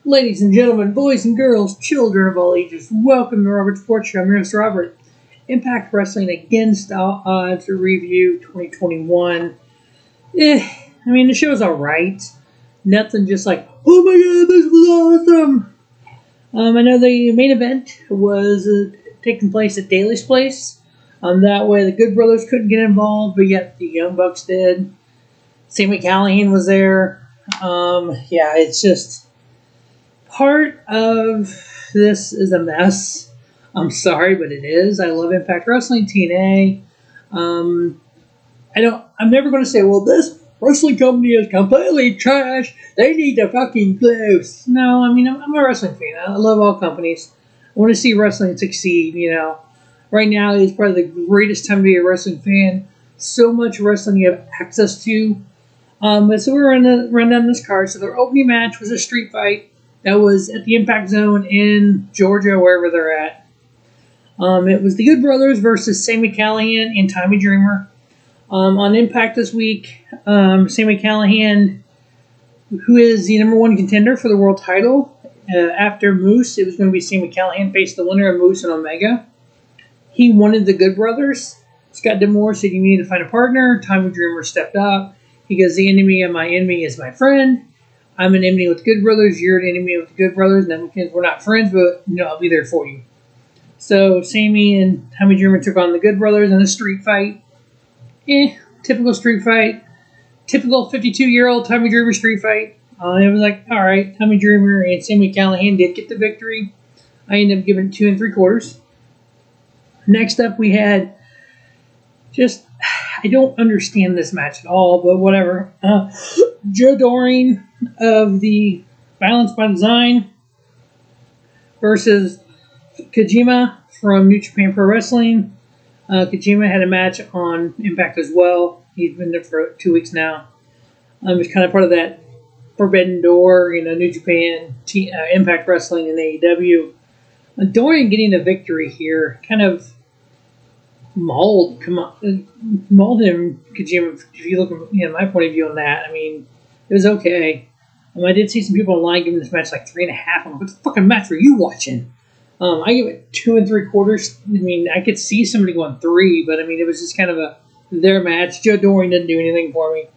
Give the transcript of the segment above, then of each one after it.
Ladies and gentlemen, boys and girls, children of all ages, welcome to Robert's Sports Show. I'm your host, Robert. Impact Wrestling Against All Odds Review 2021. The show's alright. Nothing just like, oh my god, this was awesome. I know the main event was taking place at Daly's place. That way the Good Brothers couldn't get involved, but yet the Young Bucks did. Sami Callihan was there. It's just... part of this is a mess. I'm sorry, but it is. I love Impact Wrestling, TNA. I'm never going to say, well, this wrestling company is completely trash. They need to fucking close. No, I'm a wrestling fan. I love all companies. I want to see wrestling succeed, Right now is probably the greatest time to be a wrestling fan. So much wrestling you have access to. So we're going to run down this card. So their opening match was a street fight. That was at the Impact Zone in Georgia, wherever they're at. It was the Good Brothers versus Sami Callihan and Tommy Dreamer. On Impact this week, Sami Callihan, who is the number one contender for the world title, after Moose, it was going to be Sami Callihan faced the winner of Moose and Omega. He wanted the Good Brothers. Scott D'Amore said you need to find a partner. Tommy Dreamer stepped up. He goes, the enemy of my enemy is my friend. I'm an enemy with the Good Brothers. You're an enemy with the Good Brothers. And we're not friends, but I'll be there for you. So Sami and Tommy Dreamer took on the Good Brothers in a street fight. Typical street fight. Typical 52-year-old Tommy Dreamer street fight. It was like, all right, Tommy Dreamer and Sami Callihan did get the victory. I ended up giving it 2 3/4. Next up, we had I don't understand this match at all, but whatever. Doering of the Violence by Design versus Kojima from New Japan Pro Wrestling. Kojima had a match on Impact as well. He's been there for 2 weeks now. He's kind of part of that Forbidden Door, New Japan, Impact Wrestling, and AEW. Doering getting a victory here kind of mauled him, Kojima. If you look at my point of view on that, it was okay. I did see some people online giving this match like 3.5. I'm like, what the fucking match were you watching? I give it 2 3/4. I could see somebody going 3, but it was just kind of their match. Joe Doering didn't do anything for me.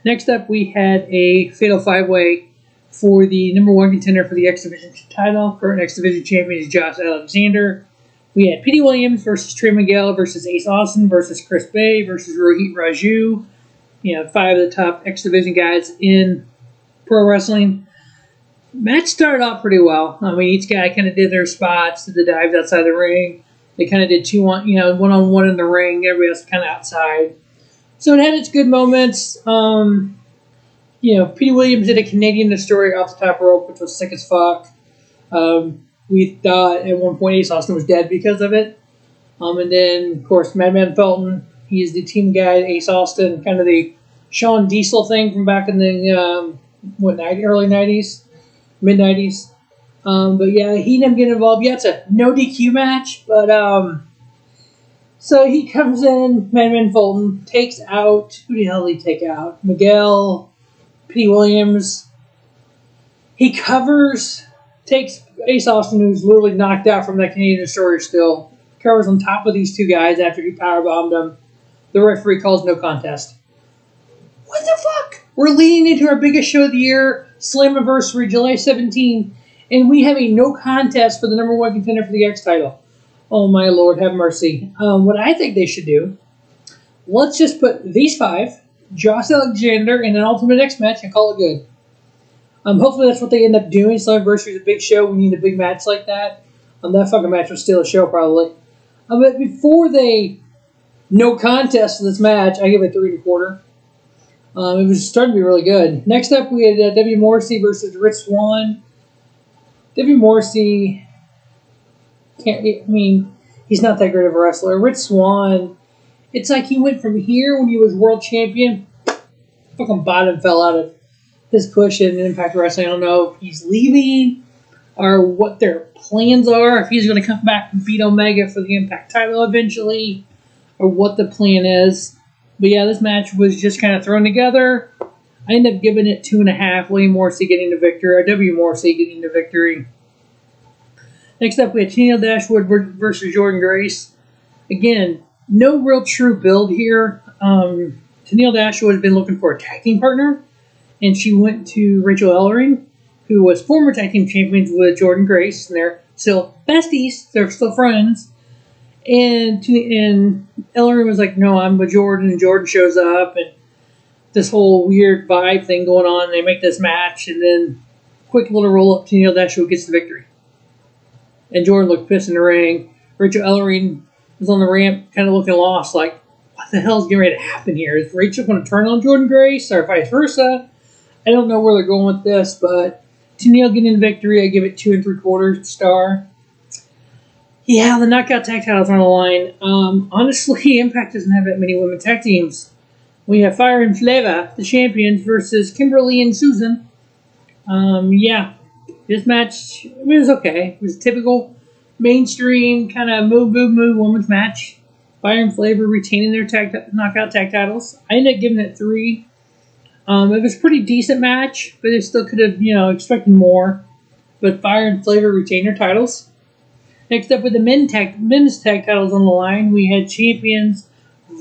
Next up, we had a Fatal 5-Way for the number one contender for the X Division title. Current X Division champion is Josh Alexander. We had Petey Williams versus Trey Miguel versus Ace Austin versus Chris Bay versus Rohit Raju. 5 of the top X Division guys in pro wrestling. Match started off pretty well. Each guy kind of did their spots, did the dives outside the ring. They kind of did 1-on-1 in the ring. Everybody else kind of outside. So it had its good moments. Petey Williams did a Canadian Destroyer off the top rope, which was sick as fuck. We thought at one point Ace Austin was dead because of it. And then, of course, Madman Felton, he's the team guy, Ace Austin, kind of the Sean Diesel thing from back in the early 90s, mid-90s. But yeah, he didn't get involved. Yeah, it's a no DQ match, but so he comes in, Madman Fulton, takes out, who the hell did he take out? Miguel, Petey Williams. He covers, takes Ace Austin, who's literally knocked out from that Canadian Destroyer still, covers on top of these two guys after he powerbombed them. The referee calls no contest. What the fuck? We're leading into our biggest show of the year, Slammiversary, July 17, and we have a no contest for the number one contender for the X title. Oh my Lord, have mercy. What I think they should do, let's just put these 5, Josh Alexander, in an Ultimate X match and call it good. Hopefully that's what they end up doing. Slammiversary is a big show. We need a big match like that. That fucking match was still a show, probably. But before they no contest in this match, I give it 3 1/4. It was starting to be really good. Next up, we had W.Morrisary versus Rich Swann. W.Morrisary, he's not that great of a wrestler. Rich Swann, it's like he went from here when he was world champion, fucking bottom fell out of his push in Impact Wrestling. I don't know if he's leaving or what their plans are, if he's going to come back and beat Omega for the Impact title eventually, or what the plan is. But yeah, this match was just kind of thrown together. I ended up giving it 2.5. W.Morrisary getting the victory, or W.Morrisary getting the victory. Next up, we had Tennille Dashwood versus Jordynne Grace. Again, no real true build here. Tennille Dashwood has been looking for a tag team partner, and she went to Rachel Ellering, who was former tag team champions with Jordynne Grace, and they're still besties. They're still friends. And Ellering was like, no, I'm with Jordynne, and Jordynne shows up, and this whole weird vibe thing going on. They make this match, and then quick little roll up, Tennille Dashwood gets the victory. And Jordynne looked pissed in the ring. Rachel Ellering was on the ramp, kind of looking lost, like, what the hell is getting ready to happen here? Is Rachel going to turn on Jordynne Grace, or vice versa? I don't know where they're going with this, but Tennille getting the victory, I give it 2 3/4 star. Yeah, the knockout tag titles on the line. Honestly, Impact doesn't have that many women tag teams. We have Fire and Flava, the champions, versus Kimberly and Susan. Yeah, this match, it was okay. It was a typical mainstream kind of move women's match. Fire and Flava retaining their knockout tag titles. I ended up giving it 3. It was a pretty decent match, but it still could have, expected more. But Fire and Flava retained their titles. Next up with the men's tag titles on the line, we had champions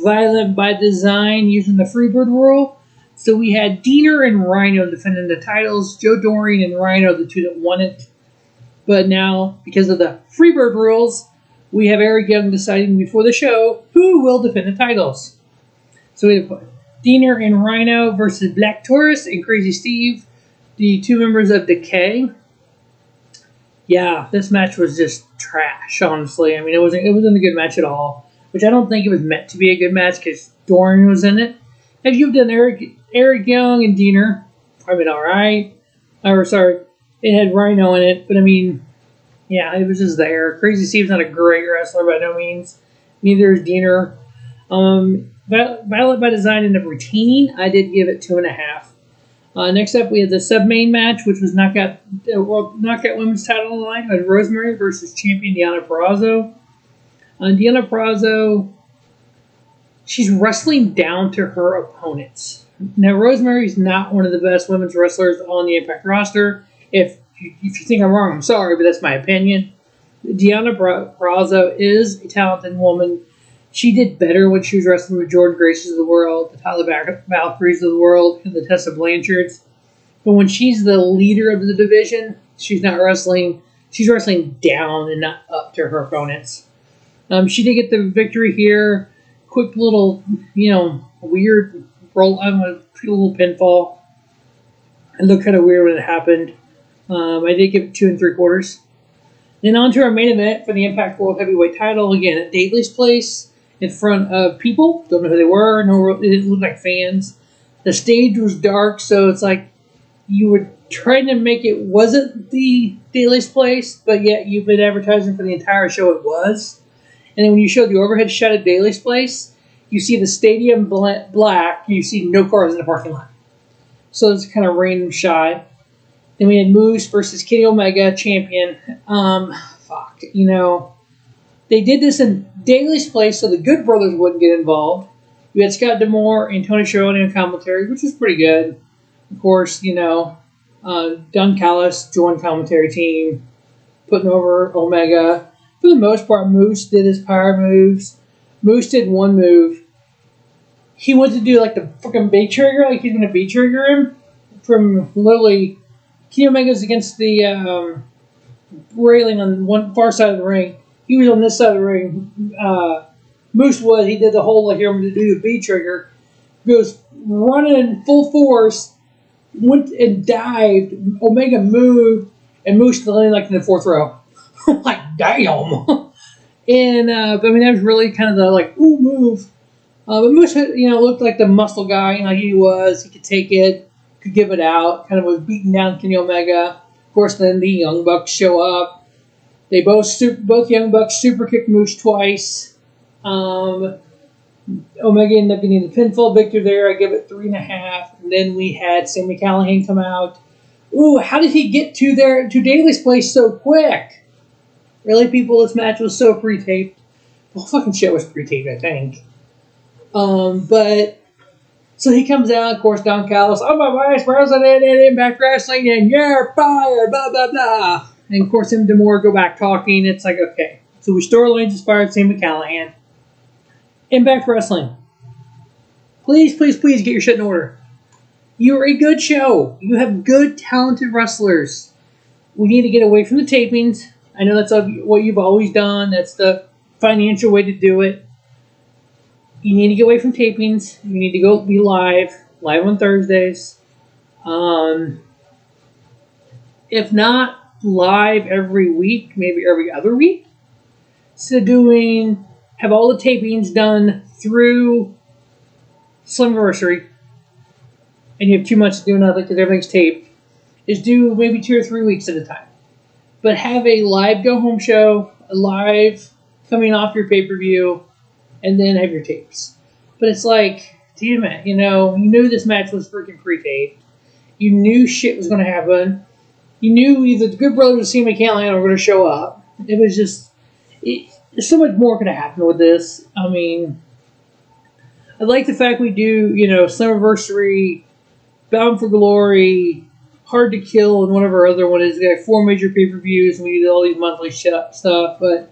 Violent by Design using the Freebird rule. So we had Deonna and Rhino defending the titles. Joe Doering and Rhino, the two that won it. But now, because of the Freebird rules, we have Eric Young deciding before the show who will defend the titles. So we have Deonna and Rhino versus Black Taurus and Crazy Steve, the 2 members of Decay. Yeah, this match was just trash, honestly. I mean, it wasn't a good match at all, which I don't think it was meant to be a good match because Doering was in it. If you've done Eric Young and Deonna, I've been alright. It had Rhino in it, but I mean, yeah, it was just there. Crazy Steve's not a great wrestler by no means. Neither is Deonna. Violent by Design ended up retaining. I did give it 2.5. Next up, we had the sub-main match, which was knockout women's title on the line. We had Rosemary versus champion Deonna Purrazzo. Deonna Purrazzo, she's wrestling down to her opponents. Now, Rosemary's not one of the best women's wrestlers on the Impact roster. If you think I'm wrong, I'm sorry, but that's my opinion. Deonna Purrazzo is a talented woman. She did better when she was wrestling with Jordynne Graces of the world, the Tyler Valkyries of the world, and the Tessa Blanchards. But when she's the leader of the division, she's not wrestling. She's wrestling down and not up to her opponents. She did get the victory here. Quick little, weird roll, a little pinfall. It looked kind of weird when it happened. I did give it 2 3/4. Then on to our main event for the Impact World Heavyweight title. Again, at Daily's place in front of people. Don't know who they were. They didn't look like fans. The stage was dark, so it's like you were trying to make it wasn't the Daily's place, but yet you've been advertising for the entire show it was. And then when you show the overhead shot at Daily's place, you see the stadium black, and you see no cars in the parking lot. So it's kind of random shot. Then we had Moose versus Kenny Omega, champion. They did this in Daily's place so the Good Brothers wouldn't get involved. We had Scott D'Amore and Tony Schiavone in commentary, which was pretty good. Of course, Don Callis joined commentary team, putting over Omega. For the most part, Moose did his power moves. Moose did one move. He went to do like the fucking B trigger, like he's going to B trigger him from literally Kenny Omega's against the railing on one far side of the ring. He was on this side of the ring. Moose was. He did the whole like him to do the B trigger. Goes running full force, went and dived. Omega moved, and Moose landed like in the 4th row. Like damn. And that was really kind of the like ooh move. But Moose, looked like the muscle guy. He was. He could take it, could give it out. Kind of was beating down Kenny Omega. Of course, then the Young Bucks show up. They both Young Bucks super kicked Moose twice. Omega ended up getting the pinfall victory there. I give it 3.5. And then we had Sami Callihan come out. Ooh, how did he get to Daily's place so quick? Really, people, this match was so pre-taped. The whole fucking show was pre-taped, I think. But So he comes out, of course, Don Callis, I'm a vice president in Impact Wrestling, and you're fired, blah, blah, blah. And of course, him and D'Amore go back talking. It's like, okay. So we storylines inspired Sami Callihan. Impact Wrestling. Please, please, please get your shit in order. You're a good show. You have good, talented wrestlers. We need to get away from the tapings. I know that's what you've always done. That's the financial way to do it. You need to get away from tapings. You need to go be live on Thursdays. If not live every week, maybe every other week. So have all the tapings done through Slammiversary, and you have 2 months to do nothing because everything's taped, is do maybe 2 or 3 weeks at a time. But have a live go-home show, a live coming off your pay-per-view, and then have your tapes. But it's like, damn it, you knew this match was freaking pre-taped. You knew shit was going to happen. You knew either the Good Brothers or Sami Callihan were going to show up. It was just, there's so much more could have happened with this. I mean, I like the fact we do, Slammiversary, Bound for Glory, Hard to Kill, and whatever other one is. We got 4 major pay-per-views, and we do all these monthly stuff. But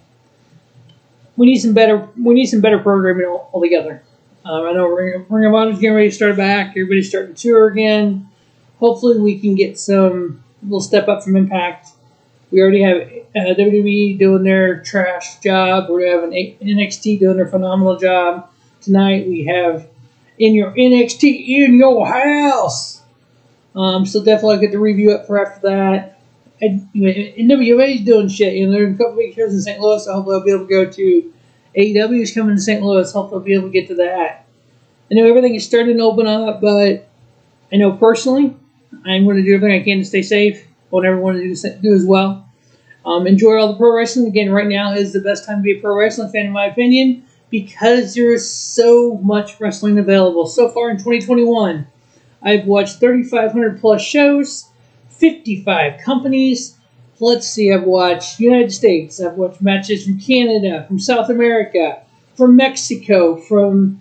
we need some better programming altogether. I know Ring of Honor's getting ready to start back. Everybody's starting to tour again. Hopefully, we can get some little step up from Impact. We already have WWE doing their trash job. We have an NXT doing their phenomenal job. Tonight we have in your NXT in your house. So definitely I'll get the review up for after that. And NWA is doing shit. They're in a couple weeks here in St. Louis. So hopefully I'll be able to go to AEW is coming to St. Louis. Hopefully I'll be able to get to that. I know everything is starting to open up, but I know personally I'm going to do everything I can to stay safe. I want everyone to do as well. Enjoy all the pro wrestling. Again, right now is the best time to be a pro wrestling fan, in my opinion, because there is so much wrestling available. So far in 2021, I've watched 3,500 plus shows, 55 companies. Let's see, I've watched United States. I've watched matches from Canada, from South America, from Mexico, from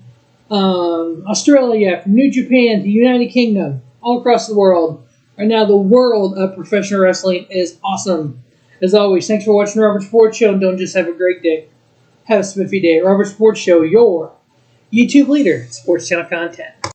Australia, from New Japan to United Kingdom, all across the world. Right now, the world of professional wrestling is awesome. As always, thanks for watching the Robert Sports Show, and don't just have a great day. Have a spiffy day. Robert Sports Show, your YouTube leader, sports channel content.